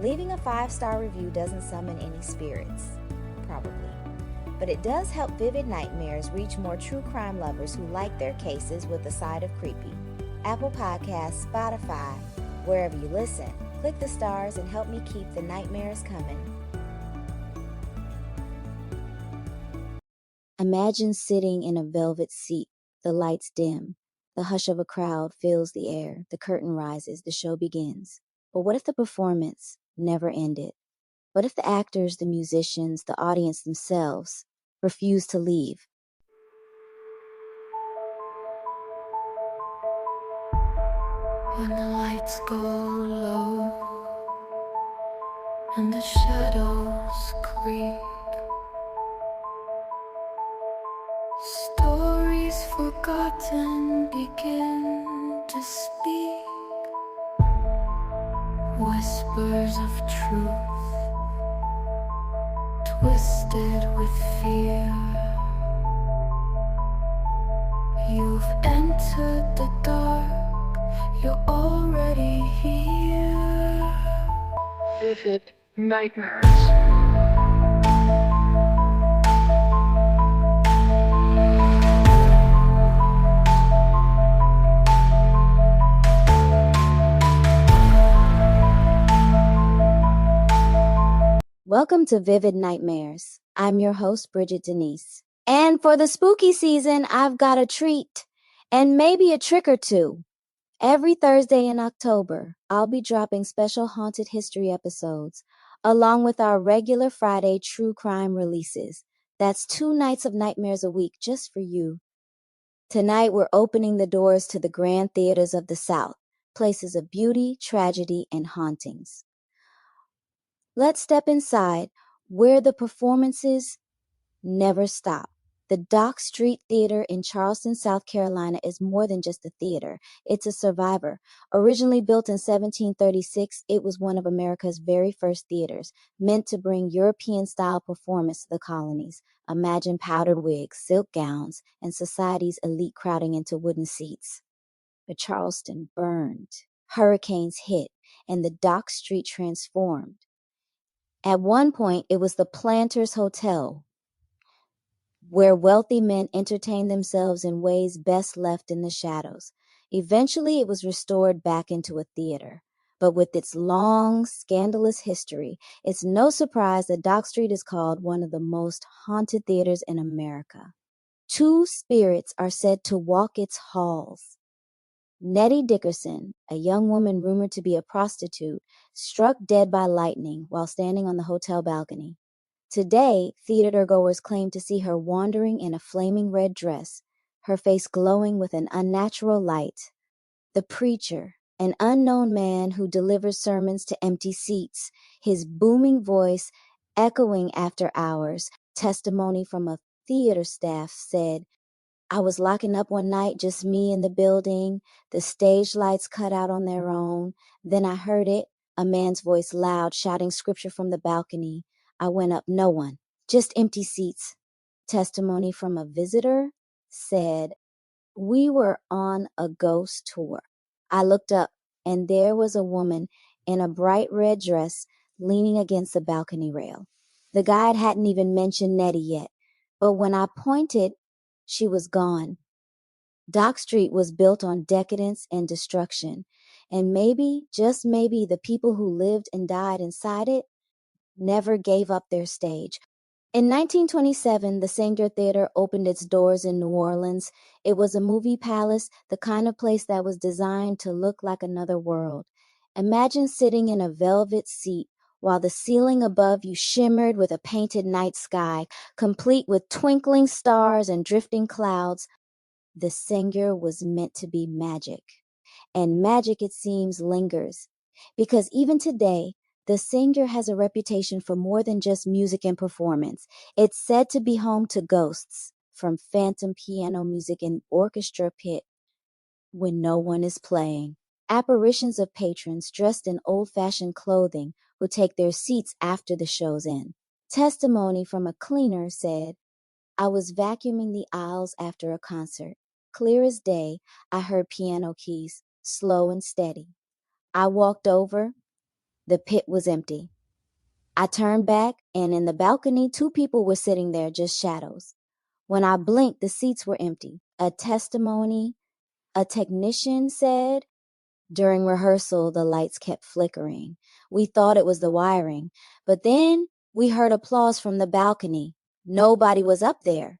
Leaving a 5-star review doesn't summon any spirits, probably. But it does help Vivid Nightmares reach more true crime lovers who like their cases with a side of creepy. Apple Podcasts, Spotify, wherever you listen. Click the stars and help me keep the nightmares coming. Imagine sitting in a velvet seat, the lights dim. The hush of a crowd fills the air, the curtain rises, the show begins. But what if the performance never ended? What if the actors, the musicians, the audience themselves refused to leave? When the lights go low and the shadows creep, stories forgotten begin to speak. Whispers of truth, twisted with fear. You've entered the dark, you're already here. Vivid nightmares. Welcome to Vivid Nightmares. I'm your host, Bridgett Denise. And for the spooky season, I've got a treat and maybe a trick or two. Every Thursday in October, I'll be dropping special haunted history episodes, along with our regular Friday true crime releases. That's 2 nights of nightmares a week just for you. Tonight, we're opening the doors to the grand theaters of the South, places of beauty, tragedy, and hauntings. Let's step inside where the performances never stop. The Dock Street Theater in Charleston, South Carolina is more than just a theater. It's a survivor. Originally built in 1736, it was one of America's very first theaters, meant to bring European-style performance to the colonies. Imagine powdered wigs, silk gowns, and society's elite crowding into wooden seats. But Charleston burned. Hurricanes hit, and the Dock Street transformed. At one point, it was the Planters Hotel, where wealthy men entertained themselves in ways best left in the shadows. Eventually, it was restored back into a theater. But with its long, scandalous history, it's no surprise that Dock Street is called one of the most haunted theaters in America. 2 spirits are said to walk its halls. Nettie Dickerson, a young woman rumored to be a prostitute, struck dead by lightning while standing on the hotel balcony. Today, theatergoers claim to see her wandering in a flaming red dress, her face glowing with an unnatural light. The preacher, an unknown man who delivers sermons to empty seats, his booming voice echoing after hours. Testimony from a theater staff said, "I was locking up one night, just me in the building. The stage lights cut out on their own. Then I heard it, a man's voice loud, shouting scripture from the balcony. I went up, no one, just empty seats." Testimony from a visitor said, "We were on a ghost tour. I looked up, and there was a woman in a bright red dress leaning against the balcony rail. The guide hadn't even mentioned Nettie yet, but when I pointed, she was gone." Dock Street was built on decadence and destruction, and maybe, just maybe, the people who lived and died inside it never gave up their stage. In 1927, the Saenger Theatre opened its doors in New Orleans. It was a movie palace, the kind of place that was designed to look like another world. Imagine sitting in a velvet seat while the ceiling above you shimmered with a painted night sky, complete with twinkling stars and drifting clouds. The Saenger was meant to be magic. And magic, it seems, lingers. Because even today, the Saenger has a reputation for more than just music and performance. It's said to be home to ghosts, from phantom piano music and orchestra pit when no one is playing. Apparitions of patrons dressed in old-fashioned clothing who take their seats after the show's end. Testimony from a cleaner said, "I was vacuuming the aisles after a concert. Clear as day, I heard piano keys, slow and steady. I walked over. The pit was empty. I turned back, and in the balcony, 2 people were sitting there, just shadows. When I blinked, the seats were empty. A technician said, during rehearsal, the lights kept flickering. We thought it was the wiring, but then we heard applause from the balcony. Nobody was up there.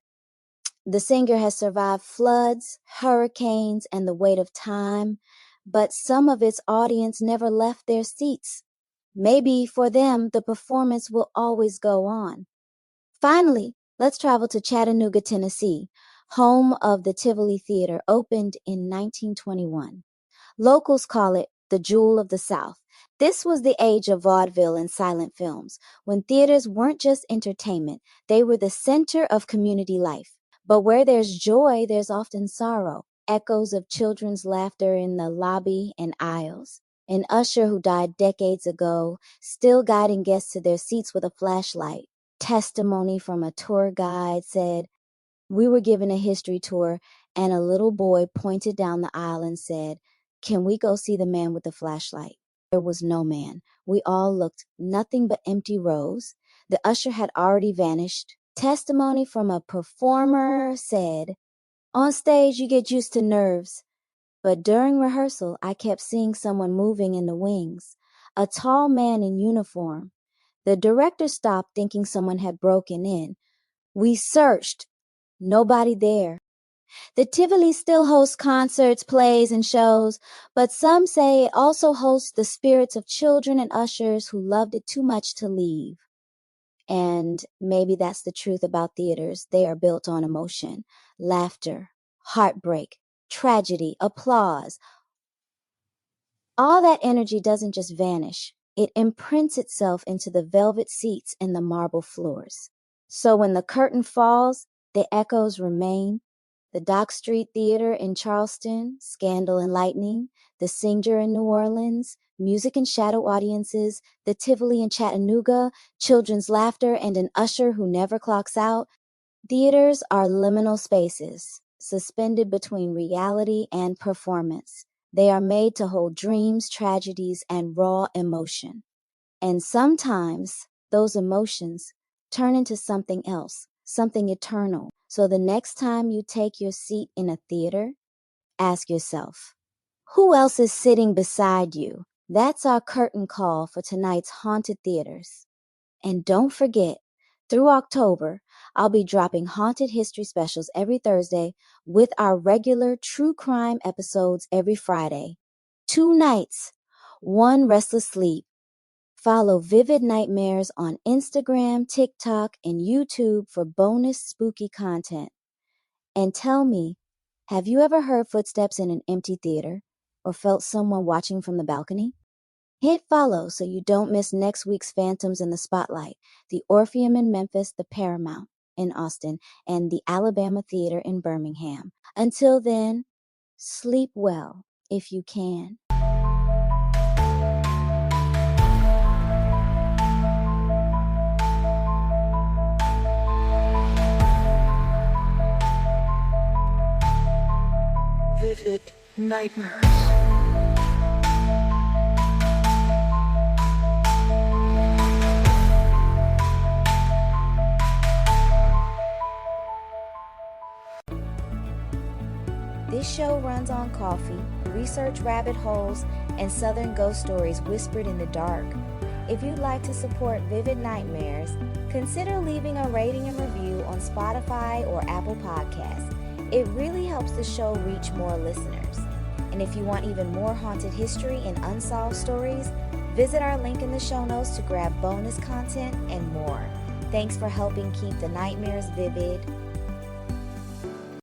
The singer has survived floods, hurricanes, and the weight of time, but some of its audience never left their seats. Maybe for them, the performance will always go on. Finally, let's travel to Chattanooga, Tennessee, home of the Tivoli Theatre, opened in 1921. Locals call it the Jewel of the South. This was the age of vaudeville and silent films, when theaters weren't just entertainment, they were the center of community life. But where there's joy, there's often sorrow. Echoes of children's laughter in the lobby and aisles. An usher who died decades ago, still guiding guests to their seats with a flashlight. Testimony from a tour guide said, "We were given a history tour, and a little boy pointed down the aisle and said, 'Can we go see the man with the flashlight?' There was no man. We all looked, nothing but empty rows. The usher had already vanished. Testimony from a performer said, 'On stage, you get used to nerves.' But during rehearsal, I kept seeing someone moving in the wings, a tall man in uniform. The director stopped, thinking someone had broken in. We searched. Nobody there. The Tivoli still hosts concerts, plays, and shows, but some say it also hosts the spirits of children and ushers who loved it too much to leave. And maybe that's the truth about theaters. They are built on emotion, laughter, heartbreak, tragedy, applause. All that energy doesn't just vanish. It imprints itself into the velvet seats and the marble floors. So when the curtain falls, the echoes remain. The Dock Street Theater in Charleston, Scandal and Lightning, the Saenger in New Orleans, music and shadow audiences, the Tivoli in Chattanooga, children's laughter, and an usher who never clocks out. Theaters are liminal spaces, suspended between reality and performance. They are made to hold dreams, tragedies, and raw emotion. And sometimes those emotions turn into something else, something eternal. So the next time you take your seat in a theater, ask yourself, who else is sitting beside you? That's our curtain call for tonight's Haunted Theaters. And don't forget, through October, I'll be dropping haunted history specials every Thursday with our regular true crime episodes every Friday. 2 nights, 1 restless sleep. Follow Vivid Nightmares on Instagram, TikTok, and YouTube for bonus spooky content. And tell me, have you ever heard footsteps in an empty theater or felt someone watching from the balcony? Hit follow so you don't miss next week's Phantoms in the Spotlight, the Orpheum in Memphis, the Paramount in Austin, and the Alabama Theater in Birmingham. Until then, sleep well if you can. Vivid nightmares. This show runs on coffee, research rabbit holes, and Southern ghost stories whispered in the dark. If you'd like to support Vivid Nightmares, consider leaving a rating and review on Spotify or Apple Podcasts. It really helps the show reach more listeners. And if you want even more haunted history and unsolved stories, visit our link in the show notes to grab bonus content and more. Thanks for helping keep the nightmares vivid